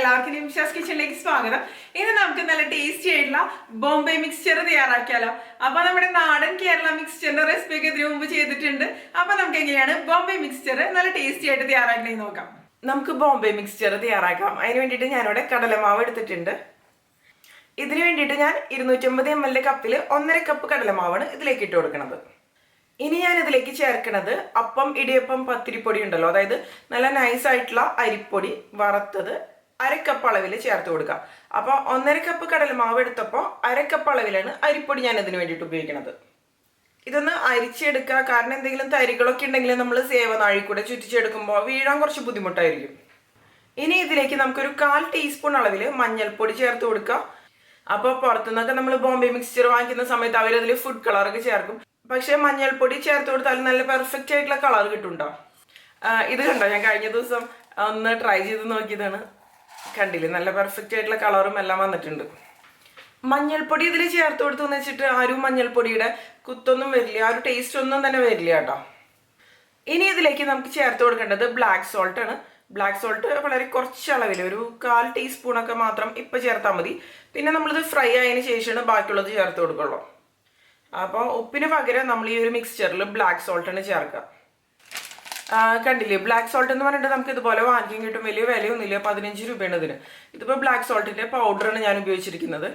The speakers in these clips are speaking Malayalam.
എല്ലാവർക്കും നിംഷാസ് കിച്ചണിലേക്ക് സ്വാഗതം. ഇന്ന് നമുക്ക് നല്ല ടേസ്റ്റി ആയിട്ടുള്ള ബോംബെ മിക്സ്ചർ തയ്യാറാക്കിയാലോ. അപ്പൊ നമ്മുടെ നാടൻ കേരള മിക്സ്ചറിന്റെ റെസിപ്പി ഒക്കെ ഇതിനു മുമ്പ് ചെയ്തിട്ടുണ്ട്. അപ്പൊ നമുക്ക് എങ്ങനെയാണ് ബോംബെ മിക്സ്ചർ നല്ല ടേസ്റ്റി ആയിട്ട് തയ്യാറാക്കണേ നോക്കാം. നമുക്ക് ബോംബെ മിക്സ്ചർ തയ്യാറാക്കാം. അതിന് വേണ്ടിയിട്ട് ഞാനിവിടെ കടലമാവ് എടുത്തിട്ടുണ്ട്. ഇതിന് വേണ്ടിയിട്ട് ഞാൻ 250 ml കപ്പിൽ 1.5 കപ്പ് കടലമാവാണ് ഇതിലേക്ക് ഇട്ട് കൊടുക്കുന്നത്. ഇനി ഞാൻ ഇതിലേക്ക് ചേർക്കുന്നത് അപ്പം, ഇടിയപ്പം, പത്തിരിപ്പൊടി ഉണ്ടല്ലോ, അതായത് നല്ല നൈസായിട്ടുള്ള അരിപ്പൊടി വറുത്തത് 1/2 കപ്പ് അളവിൽ ചേർത്ത് കൊടുക്കുക. അപ്പോൾ 1.5 കപ്പ് കടലമാവ് എടുത്തപ്പോൾ 1/2 കപ്പ് അളവിലാണ് അരിപ്പൊടി ഞാൻ ഇതിന് വേണ്ടിയിട്ട് ഉപയോഗിക്കുന്നത്. ഇതൊന്ന് അരിച്ചെടുക്കുക, കാരണം എന്തെങ്കിലും തരികളൊക്കെ ഉണ്ടെങ്കിൽ നമ്മൾ സേവനാഴി കൂടെ ചുറ്റിച്ചെടുക്കുമ്പോൾ വീഴാൻ കുറച്ച് ബുദ്ധിമുട്ടായിരിക്കും. ഇനി ഇതിലേക്ക് നമുക്കൊരു 1/4 ടീസ്പൂൺ അളവിൽ മഞ്ഞൾപ്പൊടി ചേർത്ത് കൊടുക്കുക. അപ്പോൾ പുറത്തുനിന്നൊക്കെ നമ്മൾ ബോംബെ മിക്സ്ചർ വാങ്ങിക്കുന്ന സമയത്ത് അവരതിൽ ഫുഡ് കളറൊക്കെ ചേർക്കും. പക്ഷേ മഞ്ഞൾപ്പൊടി ചേർത്ത് കൊടുത്താൽ നല്ല പെർഫെക്റ്റ് ആയിട്ടുള്ള കളർ കിട്ടുന്നുണ്ടോ. ഇത് കണ്ടോ, ഞാൻ കഴിഞ്ഞ ദിവസം ഒന്ന് ട്രൈ ചെയ്ത് നോക്കിയതാണ്. കണ്ടില്ലേ, നല്ല പെർഫെക്റ്റ് ആയിട്ടുള്ള കളറും എല്ലാം വന്നിട്ടുണ്ട്. മഞ്ഞൾപ്പൊടി ഇതിൽ ചേർത്ത് കൊടുത്തെന്ന് വെച്ചിട്ട് ആരും മഞ്ഞൾപ്പൊടിയുടെ കുത്തൊന്നും വരില്ല, ആ ഒരു ടേസ്റ്റ് ഒന്നും തന്നെ വരില്ല കേട്ടോ. ഇനി ഇതിലേക്ക് നമുക്ക് ചേർത്ത് കൊടുക്കേണ്ടത് ബ്ലാക്ക് സോൾട്ട് ആണ്. ബ്ലാക്ക് സോൾട്ട് വളരെ കുറച്ച് അളവിൽ ഒരു 1/4 ടീസ്പൂണൊക്കെ മാത്രം ഇപ്പം ചേർത്താൽ മതി. പിന്നെ നമ്മളിത് ഫ്രൈ ആയതിനു ശേഷമാണ് ബാക്കിയുള്ളത് ചേർത്ത് കൊടുക്കുള്ളൂ. അപ്പോൾ ഉപ്പിന് പകരം നമ്മൾ ഈ ഒരു മിക്സ്ചറിൽ ബ്ലാക്ക് സോൾട്ടാണ് ചേർക്കുക. കണ്ടില്ലേ, ബ്ലാക്ക് സോൾട്ട് എന്ന് പറഞ്ഞിട്ട് നമുക്ക് ഇതുപോലെ വാങ്ങിക്കാൻ കിട്ടും. വലിയ വിലയൊന്നുമില്ല, 15 രൂപയാണ് ഇതിന്. ഇതിപ്പോൾ ബ്ലാക്ക് സോൾട്ടിൻ്റെ പൗഡറാണ് ഞാൻ ഉപയോഗിച്ചിരിക്കുന്നത്.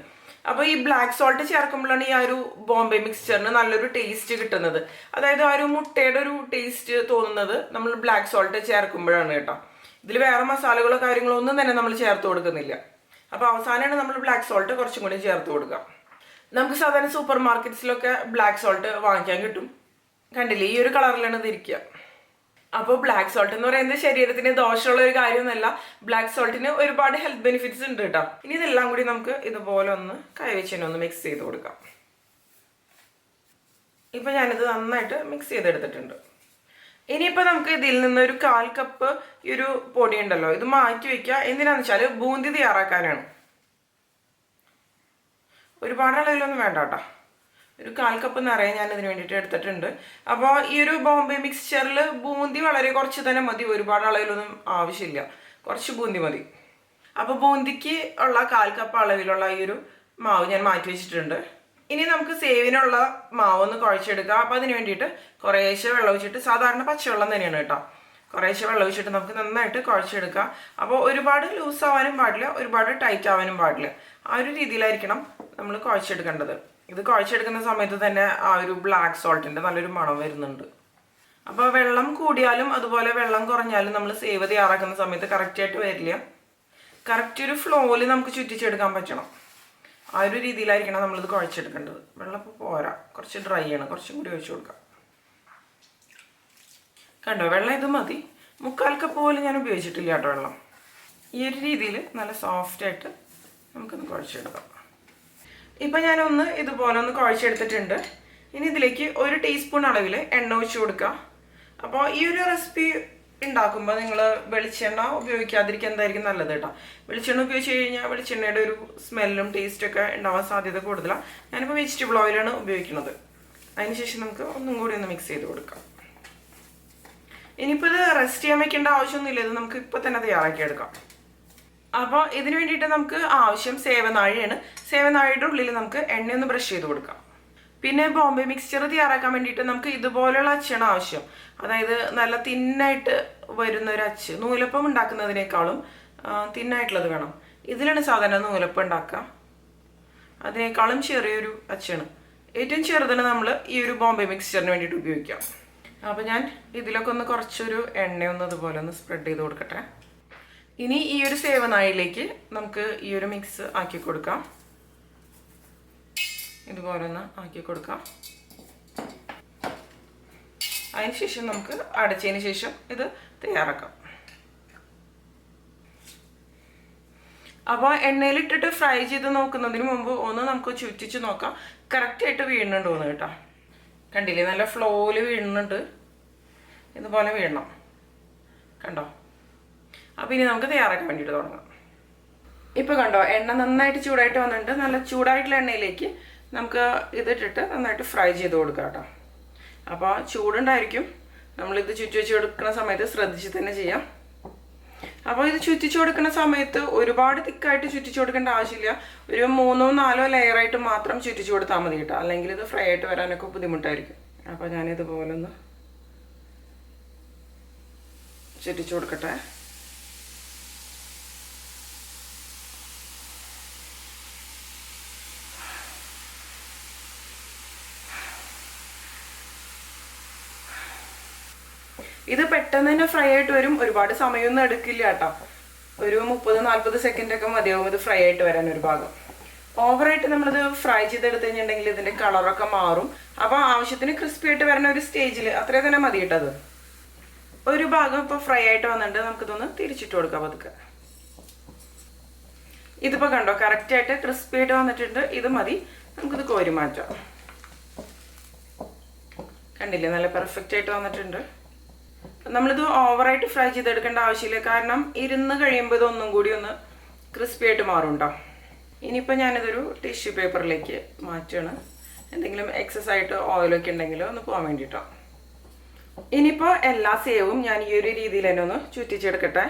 അപ്പോൾ ഈ ബ്ലാക്ക് സോൾട്ട് ചേർക്കുമ്പോഴാണ് ഈ ആ ഒരു ബോംബെ മിക്സ്ചറിന് നല്ലൊരു ടേസ്റ്റ് കിട്ടുന്നത്. അതായത് ആ ഒരു മുട്ടയുടെ ഒരു ടേസ്റ്റ് തോന്നുന്നത് നമ്മൾ ബ്ലാക്ക് സോൾട്ട് ചേർക്കുമ്പോഴാണ് കേട്ടോ. ഇതിൽ വേറെ മസാലകളോ കാര്യങ്ങളോ ഒന്നും തന്നെ നമ്മൾ ചേർത്ത് കൊടുക്കുന്നില്ല. അപ്പോൾ അവസാനമാണ് നമ്മൾ ബ്ലാക്ക് സോൾട്ട് കുറച്ചും കൂടി ചേർത്ത് കൊടുക്കുക. നമുക്ക് സാധാരണ സൂപ്പർ മാർക്കറ്റ്സിലൊക്കെ ബ്ലാക്ക് സോൾട്ട് വാങ്ങിക്കാൻ കിട്ടും. കണ്ടില്ലേ, ഈ ഒരു കളറിലാണ് ഇതിരിക്കുക. അപ്പോൾ ബ്ലാക്ക് സോൾട്ട് എന്ന് പറയുന്നത് ശരീരത്തിന് ദോഷമുള്ള ഒരു കാര്യമൊന്നുമല്ല. ബ്ലാക്ക് സോൾട്ടിന് ഒരുപാട് ഹെൽത്ത് ബെനിഫിറ്റ്സ് ഉണ്ട് കേട്ടോ. ഇനി ഇതെല്ലാം കൂടി നമുക്ക് ഇതുപോലെ ഒന്ന് കൈവച്ചിനൊന്ന് മിക്സ് ചെയ്ത് കൊടുക്കാം. ഇപ്പം ഞാനിത് നന്നായിട്ട് മിക്സ് ചെയ്തെടുത്തിട്ടുണ്ട്. ഇനിയിപ്പോൾ നമുക്ക് ഇതിൽ നിന്ന് ഒരു 1/4 കപ്പ് ഈ ഒരു പൊടി ഉണ്ടല്ലോ, ഇത് മാറ്റി വയ്ക്കുക. എന്തിനാന്ന് വെച്ചാൽ ബൂന്തി തയ്യാറാക്കാനാണ്. ഒരുപാട് അളവിലൊന്നും വേണ്ട കേട്ടോ, ഒരു 1/4 കപ്പ് നിറയെ ഞാൻ ഇതിന് വേണ്ടിയിട്ട് എടുത്തിട്ടുണ്ട്. അപ്പോൾ ഈ ഒരു ബോംബെ മിക്സ്ചറിൽ ബൂന്തി വളരെ കുറച്ച് തന്നെ മതി, ഒരുപാട് അളവിലൊന്നും ആവശ്യമില്ല, കുറച്ച് ബൂന്തി മതി. അപ്പോൾ ബൂന്തിക്ക് ഉള്ള 1/4 കപ്പ് അളവിലുള്ള ഈ ഒരു മാവ് ഞാൻ മാറ്റി വെച്ചിട്ടുണ്ട്. ഇനി നമുക്ക് സേവിനുള്ള മാവ് ഒന്ന് കുഴച്ചെടുക്കാം. അപ്പോൾ അതിന് വേണ്ടിയിട്ട് കുറേശ്ശെ വെള്ളം ഒഴിച്ചിട്ട്, സാധാരണ പച്ചവെള്ളം തന്നെയാണ് കേട്ടോ, കുറേശ്ശെ വെള്ളം ഒഴിച്ചിട്ട് നമുക്ക് നന്നായിട്ട് കുഴച്ചെടുക്കാം. അപ്പോൾ ഒരുപാട് ലൂസ് ആവാനും പാടില്ല, ഒരുപാട് ടൈറ്റ് ആവാനും പാടില്ല. ആ ഒരു രീതിയിലായിരിക്കണം നമ്മൾ കുഴച്ചെടുക്കേണ്ടത്. ഇത് കുഴച്ചെടുക്കുന്ന സമയത്ത് തന്നെ ആ ഒരു ബ്ലാക്ക് സോൾട്ടിൻ്റെ നല്ലൊരു മണം വരുന്നുണ്ട്. അപ്പോൾ വെള്ളം കൂടിയാലും അതുപോലെ വെള്ളം കുറഞ്ഞാലും നമ്മൾ സേവ് തയ്യാറാക്കുന്ന സമയത്ത് കറക്റ്റായിട്ട് വരില്ല. കറക്റ്റ് ഒരു ഫ്ലോയിൽ നമുക്ക് ചുറ്റിച്ചെടുക്കാൻ പറ്റണം. ആ ഒരു രീതിയിലായിരിക്കണം നമ്മളിത് കുഴച്ചെടുക്കേണ്ടത്. വെള്ളം ഇപ്പോൾ പോരാ, കുറച്ച് ഡ്രൈ ആണ്, കുറച്ചും കൂടി ഒഴിച്ചു കൊടുക്കാം. കണ്ടോ, വെള്ളം ഇത് മതി. 1/4 കപ്പ് പോലും ഞാൻ ഉപയോഗിച്ചിട്ടില്ല കേട്ടോ വെള്ളം. ഈ ഒരു രീതിയിൽ നല്ല സോഫ്റ്റായിട്ട് നമുക്കൊന്ന് കുഴച്ചെടുക്കാം. ഇപ്പം ഞാനൊന്ന് ഇതുപോലെ ഒന്ന് കുഴച്ചെടുത്തിട്ടുണ്ട്. ഇനി ഇതിലേക്ക് 1 ടീസ്പൂൺ അളവിൽ എണ്ണ ഒഴിച്ച് കൊടുക്കുക. അപ്പോൾ ഈ ഒരു റെസിപ്പി ഉണ്ടാക്കുമ്പോൾ നിങ്ങൾ വെളിച്ചെണ്ണ ഉപയോഗിക്കാതിരിക്കുക എന്തായിരിക്കും നല്ലത് കേട്ടോ. വെളിച്ചെണ്ണ ഉപയോഗിച്ച് കഴിഞ്ഞാൽ വെളിച്ചെണ്ണയുടെ ഒരു സ്മെല്ലും ടേസ്റ്റൊക്കെ ഉണ്ടാവാൻ സാധ്യത കൂടുതലാണ്. ഞാനിപ്പോൾ വെജിറ്റബിൾ ഓയിലാണ് ഉപയോഗിക്കുന്നത്. അതിനുശേഷം നമുക്ക് ഒന്നും കൂടി ഒന്ന് മിക്സ് ചെയ്ത് കൊടുക്കാം. ഇനിയിപ്പോൾ ഇത് റെസ്റ്റ് ചെയ്യാൻ വെക്കേണ്ട ആവശ്യമൊന്നുമില്ല, ഇത് നമുക്ക് ഇപ്പോൾ തന്നെ തയ്യാറാക്കിയെടുക്കാം. അപ്പോൾ ഇതിന് വേണ്ടിയിട്ട് നമുക്ക് ആവശ്യം സേവനാഴിയാണ്. സേവനാഴിയുടെ ഉള്ളിൽ നമുക്ക് എണ്ണയൊന്ന് ബ്രഷ് ചെയ്ത് കൊടുക്കാം. പിന്നെ ബോംബെ മിക്സ്ചർ തയ്യാറാക്കാൻ വേണ്ടിയിട്ട് നമുക്ക് ഇതുപോലെയുള്ള അച്ചാണ് ആവശ്യം. അതായത് നല്ല തിന്നായിട്ട് വരുന്ന ഒരു അച്ച്, നൂലപ്പം ഉണ്ടാക്കുന്നതിനേക്കാളും തിന്നായിട്ടുള്ളത് വേണം. ഇതിലാണ് സാധാരണ നൂലപ്പം ഉണ്ടാക്കുക. അതിനേക്കാളും ചെറിയൊരു അച്ചാണ്. ഏറ്റവും ചെറുതാണ് നമ്മൾ ഈ ഒരു ബോംബെ മിക്സ്ചറിന് വേണ്ടിയിട്ട് ഉപയോഗിക്കാം. അപ്പോൾ ഞാൻ ഇതിലൊക്കെ ഒന്ന് കുറച്ചൊരു എണ്ണയൊന്ന് ഇതുപോലെ ഒന്ന് സ്പ്രെഡ് ചെയ്ത് കൊടുക്കട്ടെ. ഇനി ഈ ഒരു സേവനാഴിയിലേക്ക് നമുക്ക് ഈ ഒരു മിക്സ് ആക്കി കൊടുക്കാം. ഇതുപോലെ ഒന്ന് ആക്കി കൊടുക്കാം. അതിനുശേഷം നമുക്ക് അടച്ചതിന് ശേഷം ഇത് തയ്യാറാക്കാം. അപ്പോൾ എണ്ണയിലിട്ടിട്ട് ഫ്രൈ ചെയ്ത് നോക്കുന്നതിന് മുമ്പ് ഒന്ന് നമുക്ക് ചുറ്റിച്ച് നോക്കാം കറക്റ്റായിട്ട് വീഴുന്നുണ്ടോ എന്ന് കേട്ടോ. കണ്ടില്ലേ, നല്ല ഫ്ലോയിൽ വീഴുന്നുണ്ട്. ഇതുപോലെ വീഴണം, കണ്ടോ. അപ്പോൾ ഇനി നമുക്ക് തയ്യാറാക്കാൻ വേണ്ടിയിട്ട് തുടങ്ങാം. ഇപ്പോൾ കണ്ടോ, എണ്ണ നന്നായിട്ട് ചൂടായിട്ട് വന്നിട്ടുണ്ട്. നല്ല ചൂടായിട്ടുള്ള എണ്ണയിലേക്ക് നമുക്ക് ഇതിട്ടിട്ട് നന്നായിട്ട് ഫ്രൈ ചെയ്ത് കൊടുക്കാം കേട്ടോ. അപ്പോൾ ചൂടുണ്ടായിരിക്കും, നമ്മളിത് ചുറ്റി വെച്ച് കൊടുക്കുന്ന സമയത്ത് ശ്രദ്ധിച്ച് തന്നെ ചെയ്യാം. അപ്പോൾ ഇത് ചുറ്റിച്ചു കൊടുക്കുന്ന സമയത്ത് ഒരുപാട് തിക്കായിട്ട് ചുറ്റിച്ചു കൊടുക്കേണ്ട ആവശ്യമില്ല. ഒരു 3-4 ലെയറായിട്ട് മാത്രം ചുറ്റിച്ചു കൊടുത്താൽ മതി കേട്ടോ, അല്ലെങ്കിൽ ഇത് ഫ്രൈ ആയിട്ട് വരാനൊക്കെ ബുദ്ധിമുട്ടായിരിക്കും. അപ്പോൾ ഞാനിതുപോലെ ഒന്ന് ചുറ്റിച്ചു കൊടുക്കട്ടെ. ഇത് പെട്ടെന്ന് തന്നെ ഫ്രൈ ആയിട്ട് വരും, ഒരുപാട് സമയമൊന്നും എടുക്കില്ല കേട്ടോ. ഒരു 30-40 സെക്കൻഡൊക്കെ മതിയാവും ഇത് ഫ്രൈ ആയിട്ട് വരാൻ ഒരു ഭാഗം. ഓവറായിട്ട് നമ്മളിത് ഫ്രൈ ചെയ്തെടുത്ത് കഴിഞ്ഞിട്ടുണ്ടെങ്കിൽ ഇതിൻ്റെ കളറൊക്കെ മാറും. അപ്പോൾ ആവശ്യത്തിന് ക്രിസ്പി ആയിട്ട് വരുന്ന ഒരു സ്റ്റേജിൽ അത്രയും തന്നെ മതി കേട്ടത്. ഒരു ഭാഗം ഇപ്പോൾ ഫ്രൈ ആയിട്ട് വന്നിട്ട് നമുക്കിതൊന്ന് തിരിച്ചിട്ട് കൊടുക്കാം പതുക്കെ. ഇതിപ്പോൾ കണ്ടോ കറക്റ്റായിട്ട് ക്രിസ്പി ആയിട്ട് വന്നിട്ടുണ്ട്. ഇത് മതി, നമുക്കിത് കോരി മാറ്റാം. കണ്ടില്ലേ, നല്ല പെർഫെക്റ്റ് ആയിട്ട് വന്നിട്ടുണ്ട്. നമ്മളിത് ഓവറായിട്ട് ഫ്രൈ ചെയ്തെടുക്കേണ്ട ആവശ്യമില്ല, കാരണം ഇരുന്ന് കഴിയുമ്പോൾ ഇതൊന്നും കൂടി ഒന്ന് ക്രിസ്പി ആയിട്ട് മാറും കേട്ടോ. ഇനിയിപ്പോൾ ഞാനിതൊരു ടിഷ്യൂ പേപ്പറിലേക്ക് മാറ്റുകയാണ്, എന്തെങ്കിലും എക്സസ് ആയിട്ട് ഓയിലൊക്കെ ഉണ്ടെങ്കിൽ ഒന്ന് പോകാൻ വേണ്ടിയിട്ടോ. ഇനിയിപ്പോൾ എല്ലാ സേവും ഞാൻ ഈ ഒരു രീതിയിൽ തന്നെ ഒന്ന് ചുറ്റിച്ചെടുക്കട്ടെ.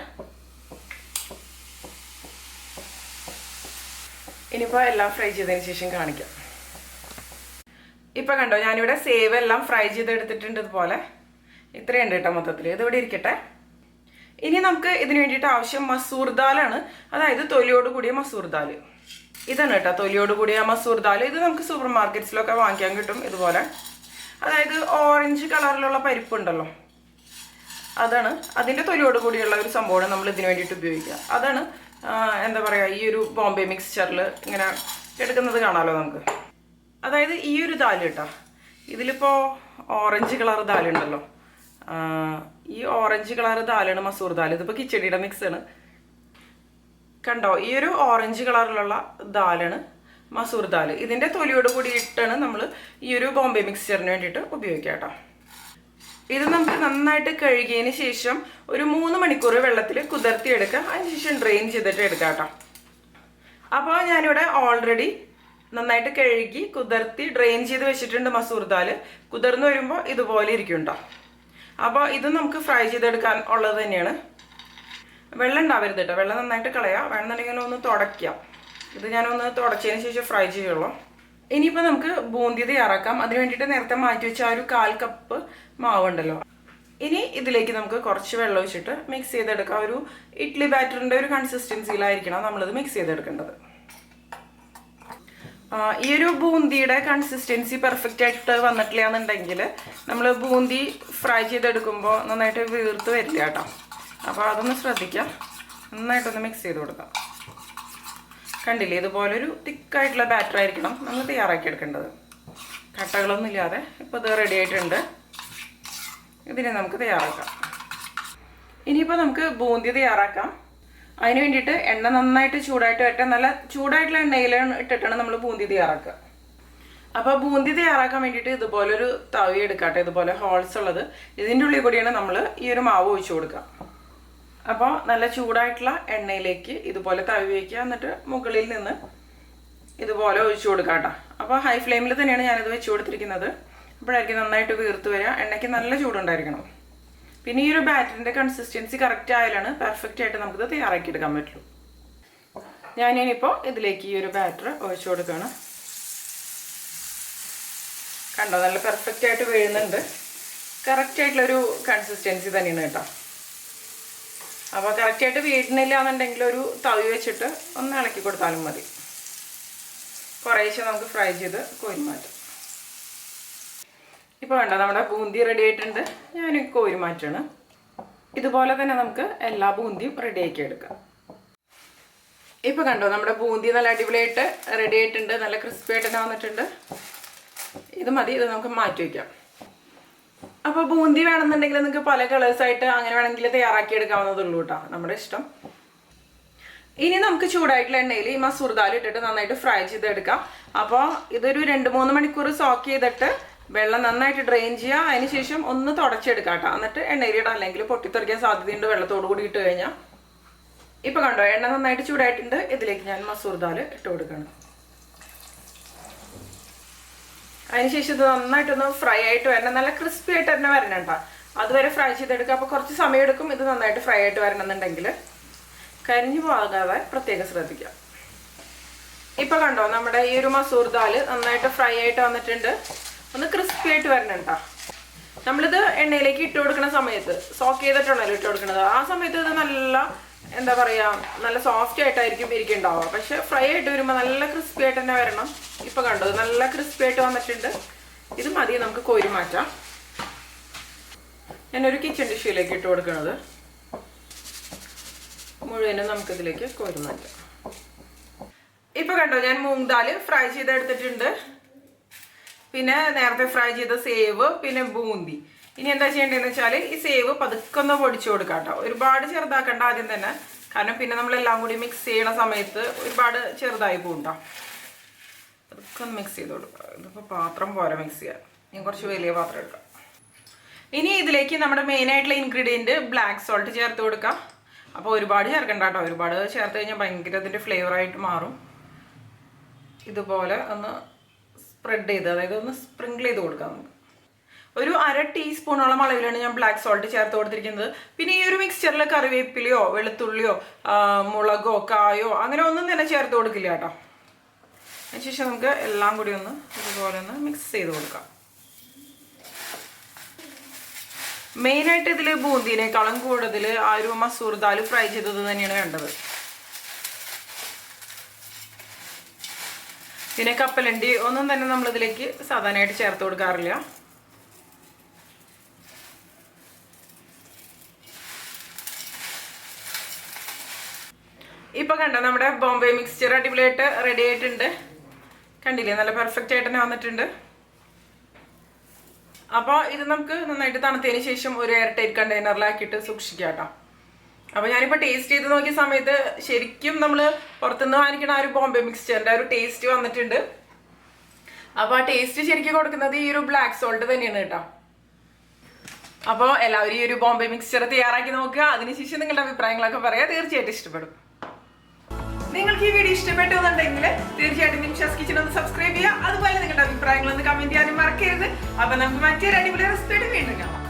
ഇനിയിപ്പോൾ എല്ലാം ഫ്രൈ ചെയ്തതിന് ശേഷം കാണിക്കാം. ഇപ്പം കണ്ടോ ഞാനിവിടെ സേവ് എല്ലാം ഫ്രൈ ചെയ്തെടുത്തിട്ടുണ്ട്. ഇതുപോലെ ഇത്രയുണ്ട് കേട്ടോ മൊത്തത്തിൽ. ഇതിവിടെ ഇരിക്കട്ടെ. ഇനി നമുക്ക് ഇതിന് വേണ്ടിയിട്ട് ആവശ്യം മസൂർ ദാലാണ്, അതായത് തൊലിയോട് കൂടിയ മസൂർ ദാൽ. ഇതാണ് കേട്ടോ തൊലിയോട് കൂടിയ മസൂർ ദാൽ. ഇത് നമുക്ക് സൂപ്പർ മാർക്കറ്റ്സിലൊക്കെ വാങ്ങിക്കാൻ കിട്ടും ഇതുപോലെ. അതായത് ഓറഞ്ച് കളറിലുള്ള പരിപ്പുണ്ടല്ലോ, അതാണ് അതിൻ്റെ തൊലിയോട് കൂടിയുള്ള ഒരു സംഭവമാണ് നമ്മൾ ഇതിന് വേണ്ടിയിട്ട് ഉപയോഗിക്കുക. അതാണ് എന്താ പറയുക, ഈ ഒരു ബോംബെ മിക്സ്ചറിൽ ഇങ്ങനെ എടുക്കുന്നത് കാണാമല്ലോ നമുക്ക്. അതായത് ഈ ഒരു ദാൽ കേട്ടോ, ഇതിലിപ്പോൾ ഓറഞ്ച് കളർ ദാലുണ്ടല്ലോ, ഈ ഓറഞ്ച് കളർ ദാലാണ് മസൂർ ദാൽ. ഇതിപ്പോൾ കിച്ചടിയുടെ മിക്സാണ് കണ്ടോ. ഈ ഒരു ഓറഞ്ച് കളറിലുള്ള ദാലാണ് മസൂർ ദാൽ. ഇതിൻ്റെ തൊലിയോട് കൂടി ഇട്ടാണ് നമ്മൾ ഈ ഒരു ബോംബെ മിക്സ്ചറിന് വേണ്ടിയിട്ട് ഉപയോഗിക്കുക കേട്ടോ. ഇത് നമുക്ക് നന്നായിട്ട് കഴുകിയതിന് ശേഷം ഒരു 3 മണിക്കൂർ വെള്ളത്തിൽ കുതിർത്തി എടുക്കുക. അതിനുശേഷം ഡ്രെയിൻ ചെയ്തിട്ട് എടുക്കാം കേട്ടോ. അപ്പോൾ ഞാനിവിടെ ഓൾറെഡി നന്നായിട്ട് കഴുകി കുതിർത്തി ഡ്രെയിൻ ചെയ്ത് വെച്ചിട്ടുണ്ട് മസൂർ ദാൽ. കുതിർന്ന് വരുമ്പോൾ ഇതുപോലെ ഇരിക്കും കേട്ടോ. അപ്പോൾ ഇത് നമുക്ക് ഫ്രൈ ചെയ്തെടുക്കാൻ ഉള്ളത് തന്നെയാണ്. വെള്ളം ഉണ്ടാവരുത് കേട്ടോ, വെള്ളം നന്നായിട്ട് കളയാം. വേണമെന്നുണ്ടെങ്കിൽ ഒന്ന് തുടയ്ക്കാം. ഇത് ഞാനൊന്ന് തുടച്ചതിന് ശേഷം ഫ്രൈ ചെയ്യുള്ളൂ. ഇനിയിപ്പോൾ നമുക്ക് ബൂന്തി തയ്യാറാക്കാം. അതിന് വേണ്ടിയിട്ട് നേരത്തെ മാറ്റി വെച്ച ആ ഒരു 1/4 കപ്പ് മാവുണ്ടല്ലോ, ഇനി ഇതിലേക്ക് നമുക്ക് കുറച്ച് വെള്ളം ഒഴിച്ചിട്ട് മിക്സ് ചെയ്തെടുക്കാം. ഒരു ഇഡ്ഡലി ബാറ്ററിൻ്റെ ഒരു കൺസിസ്റ്റൻസിയിലായിരിക്കണം നമ്മളിത് മിക്സ് ചെയ്തെടുക്കേണ്ടത്. ഈ ഒരു ബൂന്തിയുടെ കൺസിസ്റ്റൻസി പെർഫെക്റ്റ് ആയിട്ട് വന്നിട്ടില്ല എന്നുണ്ടെങ്കിൽ നമ്മൾ ബൂന്തി ഫ്രൈ ചെയ്തെടുക്കുമ്പോൾ നന്നായിട്ട് വീർത്ത് വരില്ല കേട്ടോ. അപ്പോൾ അതൊന്ന് ശ്രദ്ധിക്കാം. നന്നായിട്ടൊന്ന് മിക്സ് ചെയ്ത് കൊടുക്കാം. കണ്ടില്ലേ, ഇതുപോലൊരു തിക്കായിട്ടുള്ള ബാറ്റർ ആയിരിക്കണം നമ്മൾ തയ്യാറാക്കി എടുക്കേണ്ടത്, കട്ടകളൊന്നും ഇല്ലാതെ. ഇപ്പോൾ ഇത് റെഡി ആയിട്ടുണ്ട്. ഇതിനെ നമുക്ക് തയ്യാറാക്കാം. ഇനിയിപ്പോൾ നമുക്ക് ബൂന്തി തയ്യാറാക്കാം. അതിന് വേണ്ടിയിട്ട് എണ്ണ നന്നായിട്ട് ചൂടായിട്ട് വരട്ടെ. നല്ല ചൂടായിട്ടുള്ള എണ്ണയിൽ ഇട്ടിട്ടാണ് നമ്മൾ ബൂന്തി തയ്യാറാക്കുക. അപ്പോൾ ബൂന്തി തയ്യാറാക്കാൻ വേണ്ടിയിട്ട് ഇതുപോലൊരു തവി എടുക്കാട്ടെ, ഇതുപോലെ ഹോൾസ് ഉള്ളത്. ഇതിൻ്റെ ഉള്ളിൽ കൂടിയാണ് നമ്മൾ ഈ ഒരു മാവ് ഒഴിച്ചു കൊടുക്കുക. അപ്പോൾ നല്ല ചൂടായിട്ടുള്ള എണ്ണയിലേക്ക് ഇതുപോലെ തവി വയ്ക്കുക, എന്നിട്ട് മുകളിൽ നിന്ന് ഇതുപോലെ ഒഴിച്ചു കൊടുക്കാം കേട്ടോ. അപ്പോൾ ഹൈ ഫ്ലെയിമിൽ തന്നെയാണ് ഞാനിത് വെച്ച് കൊടുത്തിരിക്കുന്നത്. അപ്പോഴായിരിക്കും നന്നായിട്ട് വീർത്ത് വരിക. എണ്ണയ്ക്ക് നല്ല ചൂടുണ്ടായിരിക്കണം. പിന്നെ ഈ ഒരു ബാറ്ററിൻ്റെ കൺസിസ്റ്റൻസി കറക്റ്റ് ആയാലാണ് പെർഫെക്റ്റ് ആയിട്ട് നമുക്കിത് തയ്യാറാക്കി എടുക്കാൻ പറ്റുള്ളൂ. ഞാനിപ്പോൾ ഇതിലേക്ക് ഈ ഒരു ബാറ്റർ ഒഴിച്ചു കൊടുക്കുകയാണ്. കണ്ടോ, നല്ല പെർഫെക്റ്റ് ആയിട്ട് വീഴുന്നുണ്ട്. കറക്റ്റ് ആയിട്ടുള്ളൊരു കൺസിസ്റ്റൻസി തന്നെയാണ് കേട്ടോ. അപ്പോൾ കറക്റ്റായിട്ട് വീഴുന്നില്ല എന്നുണ്ടെങ്കിൽ ഒരു തവി വെച്ചിട്ട് ഒന്ന് ഇളക്കി കൊടുത്താലും മതി. കുറേശ്ശെ നമുക്ക് ഫ്രൈ ചെയ്ത് കോരി മാറ്റാം. ഇപ്പോൾ വേണ്ട, നമ്മുടെ ബൂന്തി റെഡി ആയിട്ടുണ്ട്. ഞാൻ കോരി മാറ്റാണ്. ഇതുപോലെ തന്നെ നമുക്ക് എല്ലാ ബൂന്തിയും റെഡി ആക്കി എടുക്കാം. ഇപ്പോൾ കണ്ടോ, നമ്മുടെ ബൂന്തി നല്ല അടിപൊളിയായിട്ട് റെഡി ആയിട്ടുണ്ട്. നല്ല ക്രിസ്പി ആയിട്ട് തന്നെ വന്നിട്ടുണ്ട്. ഇത് മതി, ഇത് നമുക്ക് മാറ്റി വയ്ക്കാം. അപ്പോൾ ബൂന്തി വേണമെന്നുണ്ടെങ്കിൽ നിങ്ങൾക്ക് പല കളേഴ്സായിട്ട് അങ്ങനെ വേണമെങ്കിൽ തയ്യാറാക്കി എടുക്കാവുന്നതുള്ളൂ കേട്ടോ, നമ്മുടെ ഇഷ്ടം. ഇനി നമുക്ക് ചൂടായിട്ടുള്ള എണ്ണയിൽ ഈ മസൂർ ദാൽ ഇട്ടിട്ട് നന്നായിട്ട് ഫ്രൈ ചെയ്തെടുക്കാം. അപ്പോൾ ഇതൊരു 2-3 മണിക്കൂർ സോക്ക് ചെയ്തിട്ട് വെള്ളം നന്നായിട്ട് ഡ്രെയിൻ ചെയ്യുക. അതിന് ശേഷം ഒന്ന് തുടച്ചെടുക്കാം കേട്ടോ. എന്നിട്ട് എണ്ണയിലിടാം, അല്ലെങ്കിൽ പൊട്ടിത്തെറിക്കാൻ സാധ്യതയുണ്ട് വെള്ളത്തോട് കൂടി ഇട്ട് കഴിഞ്ഞാൽ. ഇപ്പോൾ കണ്ടോ, എണ്ണ നന്നായിട്ട് ചൂടായിട്ടുണ്ട്. ഇതിലേക്ക് ഞാൻ മസൂർ ദാൽ ഇട്ട് കൊടുക്കണം. അതിനുശേഷം ഇത് നന്നായിട്ടൊന്ന് ഫ്രൈ ആയിട്ട് വരണം. നല്ല ക്രിസ്പി ആയിട്ട് തന്നെ വരണം കേട്ടോ. അതുവരെ ഫ്രൈ ചെയ്തെടുക്കുക. അപ്പോൾ കുറച്ച് സമയം എടുക്കും ഇത് നന്നായിട്ട് ഫ്രൈ ആയിട്ട് വരണം എന്നുണ്ടെങ്കിൽ. കരിഞ്ഞു പോകാതെ പ്രത്യേകം ശ്രദ്ധിക്കാം. ഇപ്പൊ കണ്ടോ നമ്മുടെ ഈ ഒരു മസൂർ ദാല് നന്നായിട്ട് ഫ്രൈ ആയിട്ട് വന്നിട്ടുണ്ട്. ഒന്ന് ക്രിസ്പി ആയിട്ട് വരണുണ്ടോ. നമ്മളിത് എണ്ണയിലേക്ക് ഇട്ട് കൊടുക്കുന്ന സമയത്ത് സോക്ക് ചെയ്തിട്ടാണല്ലോ ഇട്ട് കൊടുക്കുന്നത്. ആ സമയത്ത് ഇത് നല്ല എന്താ പറയാ നല്ല സോഫ്റ്റ് ആയിട്ടായിരിക്കും ഇരിക്കുന്നുണ്ടാവുക. പക്ഷെ ഫ്രൈ ആയിട്ട് വരുമ്പോൾ നല്ല ക്രിസ്പി ആയിട്ട് തന്നെ വരണം. ഇപ്പൊ കണ്ടോ നല്ല ക്രിസ്പി ആയിട്ട് വന്നിട്ടുണ്ട്. ഇത് മതി, നമുക്ക് കോരി മാറ്റാം. ഞാനൊരു കിച്ചൺ ടിഷ്യൂലേക്ക് ഇട്ട് കൊടുക്കുന്നത് മുഴുവനും നമുക്കിതിലേക്ക് കോരി മാറ്റാം. ഇപ്പൊ കണ്ടോ ഞാൻ മൂങ് ദാൽ ഫ്രൈ ചെയ്തെടുത്തിട്ടുണ്ട്. പിന്നെ നേരത്തെ ഫ്രൈ ചെയ്ത സേവ്, പിന്നെ ബൂന്തി. ഇനി എന്താ ചെയ്യേണ്ടതെന്ന് വെച്ചാൽ ഈ സേവ് പതുക്കെ ഒന്ന് പൊടിച്ചു കൊടുക്കാം കേട്ടോ. ഒരുപാട് ചെറുതാക്കണ്ട ആദ്യം തന്നെ, കാരണം പിന്നെ നമ്മളെല്ലാം കൂടി മിക്സ് ചെയ്യണ സമയത്ത് ഒരുപാട് ചെറുതായി പോകണ്ടോ. പതുക്കെ ഒന്ന് മിക്സ് ചെയ്ത് കൊടുക്കാം. ഇതിപ്പോൾ പാത്രം പോരാ മിക്സ് ചെയ്യാൻ, ഞാൻ കുറച്ച് വലിയ പാത്രം എടുക്കാം. ഇനി ഇതിലേക്ക് നമ്മുടെ മെയിൻ ആയിട്ടുള്ള ഇൻഗ്രീഡിയൻറ്റ് ബ്ലാക്ക് സോൾട്ട് ചേർത്ത് കൊടുക്കാം. അപ്പോൾ ഒരുപാട് ചേർക്കണ്ട കേട്ടോ. ഒരുപാട് ചേർത്ത് കഴിഞ്ഞാൽ ഭയങ്കര അതിൻ്റെ ഫ്ലേവറായിട്ട് മാറും. ഇതുപോലെ ഒന്ന് സ്പ്രെഡ് ചെയ്ത്, അതായത് ഒന്ന് സ്പ്രിങ്കിൾ ചെയ്ത് കൊടുക്കാം. നമുക്ക് ഒരു 1/2 ടീസ്പൂണോളം അളവിലാണ് ഞാൻ ബ്ലാക്ക് സോൾട്ട് ചേർത്ത് കൊടുത്തിരിക്കുന്നത്. പിന്നെ ഈ ഒരു മിക്സ്ചറിൽ കറിവേപ്പിലയോ വെളുത്തുള്ളിയോ മുളകോ കായോ അങ്ങനെ ഒന്നും തന്നെ ചേർത്ത് കൊടുക്കില്ല കേട്ടോ. അതിനുശേഷം നമുക്ക് എല്ലാം കൂടി ഒന്ന് ഇതുപോലെ ഒന്ന് മിക്സ് ചെയ്ത് കൊടുക്കാം. മെയിനായിട്ട് ഇതിൽ ബൂന്തിനേക്കാളും കൂടുതൽ ആ ഒരു മസൂർ ദാൽ ഫ്രൈ ചെയ്തത് തന്നെയാണ് വേണ്ടത്. പിന്നെ കപ്പലണ്ടി ഒന്നും തന്നെ നമ്മളിതിലേക്ക് സാധാരണയായിട്ട് ചേർത്ത് കൊടുക്കാറില്ല. ഇപ്പൊ കണ്ടോ നമ്മുടെ ബോംബെ മിക്സ്ചർ അടിപൊളിയായിട്ട് റെഡി ആയിട്ടുണ്ട്. കണ്ടില്ലേ, നല്ല പെർഫെക്റ്റ് ആയിട്ട് തന്നെ വന്നിട്ടുണ്ട്. അപ്പോൾ ഇത് നമുക്ക് നന്നായിട്ട് തണുത്തതിന് ശേഷം ഒരു എയർ ടൈറ്റ് കണ്ടെയ്നറിലാക്കിയിട്ട് സൂക്ഷിക്കാം കേട്ടോ. അപ്പോൾ ഞാനിപ്പോൾ ടേസ്റ്റ് ചെയ്ത് നോക്കിയ സമയത്ത് ശരിക്കും നമ്മൾ പുറത്തുനിന്ന് വാങ്ങിക്കുന്ന ആ ഒരു ബോംബെ മിക്സ്ചറിൻ്റെ ആ ഒരു ടേസ്റ്റ് വന്നിട്ടുണ്ട്. അപ്പോൾ ആ ടേസ്റ്റ് ശരിക്കും കൊടുക്കുന്നത് ഈ ഒരു ബ്ലാക്ക് സോൾട്ട് തന്നെയാണ് കേട്ടോ. അപ്പോൾ എല്ലാവരും ഈ ഒരു ബോംബെ മിക്സ്ചർ തയ്യാറാക്കി നോക്കുക. അതിനുശേഷം നിങ്ങളുടെ അഭിപ്രായങ്ങളൊക്കെ പറയാം. തീർച്ചയായിട്ടും ഇഷ്ടപ്പെടും. നിങ്ങൾക്ക് ഈ വീഡിയോ ഇഷ്ടപ്പെട്ടെന്നുണ്ടെങ്കിൽ തീർച്ചയായിട്ടും നിംഷാസ് കിച്ചൺ ഒന്ന് സബ്സ്ക്രൈബ് ചെയ്യുക. അതുപോലെ നിങ്ങളുടെ അഭിപ്രായങ്ങൾ ഒന്ന് കമന്റ് ചെയ്യാനും മറക്കരുത്. അപ്പോൾ നമുക്ക് മറ്റൊരു അടിപൊളി റെസിപ്പിയായിട്ട് വീണ്ടും കാണാം.